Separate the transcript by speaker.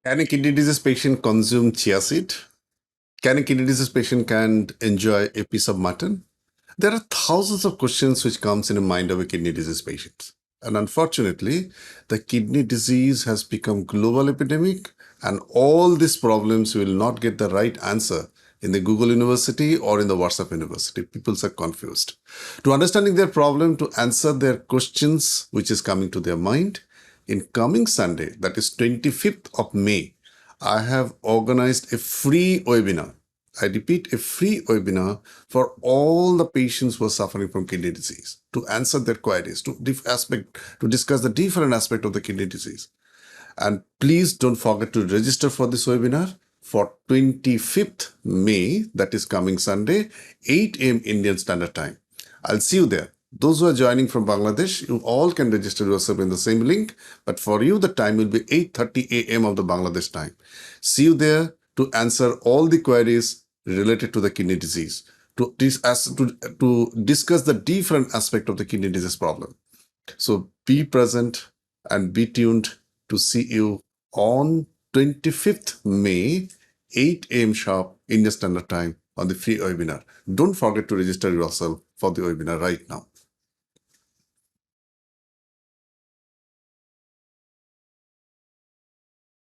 Speaker 1: Can a kidney disease patient consume chia seed? Can a kidney disease patient can enjoy a piece of mutton? There are thousands of questions which comes in the mind of a kidney disease patient. And unfortunately, the kidney disease has become global epidemic and all these problems will not get the right answer in the Google University or in the WhatsApp University. People are confused. To understanding their problem, to answer their questions which is coming to their mind, in coming Sunday, that is 25th of May, I have organized a free webinar. I repeat, a free webinar for all the patients who are suffering from kidney disease to answer their queries, to discuss the different aspect of the kidney disease. And please don't forget to register for this webinar for 25th May, that is coming Sunday, 8 a.m. Indian Standard Time. I'll see you there. Those who are joining from Bangladesh, you all can register yourself in the same link, but for you, the time will be 8:30 a.m. of the Bangladesh time. See you there to answer all the queries related to the kidney disease, to discuss the different aspect of the kidney disease problem. So be present and be tuned to see you on 25th May, 8 a.m. sharp Indian Standard Time on the free webinar. Don't forget to register yourself for the webinar right now.